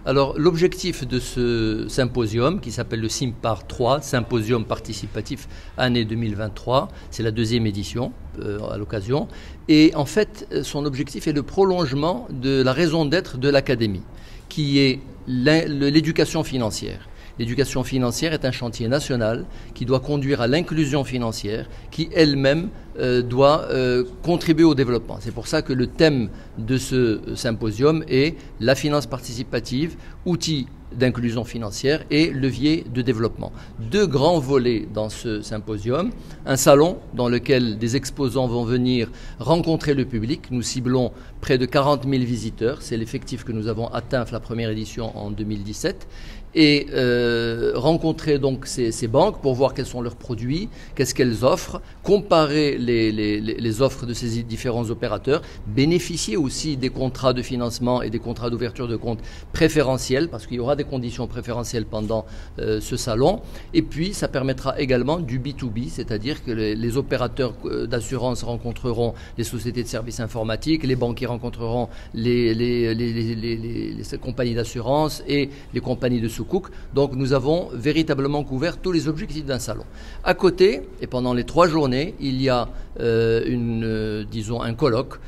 Alors, l'objectif de ce symposium, qui s'appelle le SIMPAR 3, Symposium participatif année 2023, c'est la deuxième édition à l'occasion, et en fait, son objectif est le prolongement de la raison d'être de l'Académie, qui est l'éducation financière. L'éducation financière est un chantier national qui doit conduire à l'inclusion financière, qui elle-même doit contribuer au développement. C'est pour ça que le thème de ce symposium est la finance participative, outil d'inclusion financière et levier de développement. Deux grands volets dans ce symposium. Un salon dans lequel des exposants vont venir rencontrer le public. Nous ciblons près de 40 000 visiteurs. C'est l'effectif que nous avons atteint la première édition en 2017. Et rencontrer donc ces banques pour voir quels sont leurs produits, qu'est-ce qu'elles offrent, comparer les offres de ces différents opérateurs, bénéficier aussi des contrats de financement et des contrats d'ouverture de compte préférentiels, parce qu'il y aura des conditions préférentielles pendant ce salon. Et puis, ça permettra également du B2B, c'est-à-dire que les opérateurs d'assurance rencontreront les sociétés de services informatiques, les banquiers rencontreront les compagnies d'assurance et les compagnies de secours. Donc nous avons véritablement couvert tous les objectifs d'un salon. À côté, et pendant les 3 journées, il y a un colloque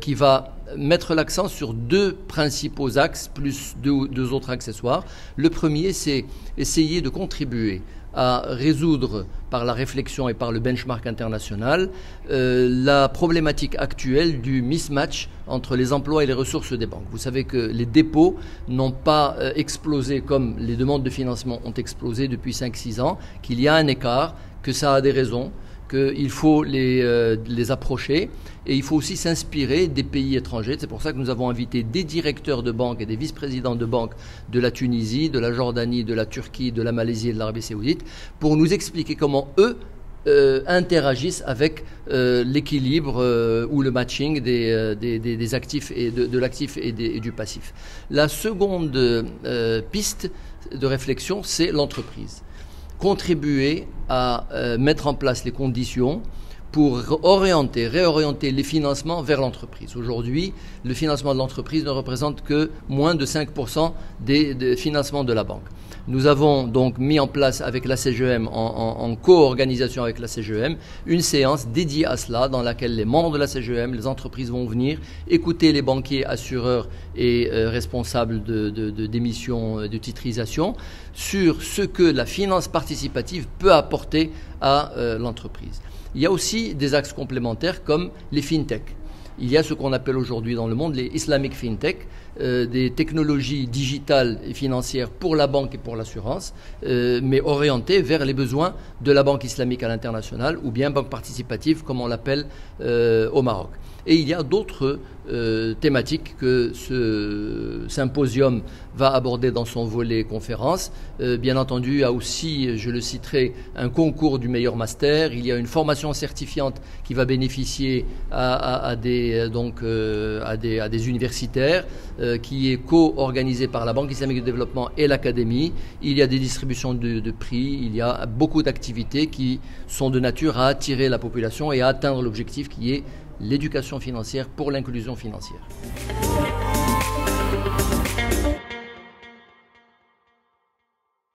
qui va mettre l'accent sur 2 principaux axes, plus 2 autres accessoires. Le premier, c'est essayer de contribuer à résoudre par la réflexion et par le benchmark international la problématique actuelle du mismatch entre les emplois et les ressources des banques. Vous savez que les dépôts n'ont pas explosé comme les demandes de financement ont explosé depuis 5-6 ans, qu'il y a un écart, que ça a des raisons, qu'il faut les approcher et il faut aussi s'inspirer des pays étrangers. C'est pour ça que nous avons invité des directeurs de banque et des vice-présidents de banque de la Tunisie, de la Jordanie, de la Turquie, de la Malaisie et de l'Arabie Saoudite pour nous expliquer comment eux interagissent avec l'équilibre ou le matching des actifs et de l'actif et du passif. La seconde piste de réflexion, c'est l'entreprise. Contribuer à mettre en place les conditions pour réorienter les financements vers l'entreprise. Aujourd'hui, le financement de l'entreprise ne représente que moins de 5% des financements de la banque. Nous avons donc mis en place avec la CGEM, en co-organisation avec la CGEM, une séance dédiée à cela dans laquelle les membres de la CGEM, les entreprises vont venir écouter les banquiers, assureurs et responsables d'émissions de titrisation sur ce que la finance participative peut apporter à l'entreprise. Il y a aussi des axes complémentaires comme les fintech. Il y a ce qu'on appelle aujourd'hui dans le monde les Islamic fintech, des technologies digitales et financières pour la banque et pour l'assurance, mais orientées vers les besoins de la banque islamique à l'international ou bien banque participative comme on l'appelle au Maroc. Et il y a d'autres thématiques que ce symposium va aborder dans son volet conférence. Bien entendu, il y a aussi, je le citerai, un concours du meilleur master. Il y a une formation certifiante qui va bénéficier à des universitaires, qui est co-organisée par la Banque islamique de développement et l'Académie. Il y a des distributions de prix, il y a beaucoup d'activités qui sont de nature à attirer la population et à atteindre l'objectif qui est l'éducation financière pour l'inclusion financière.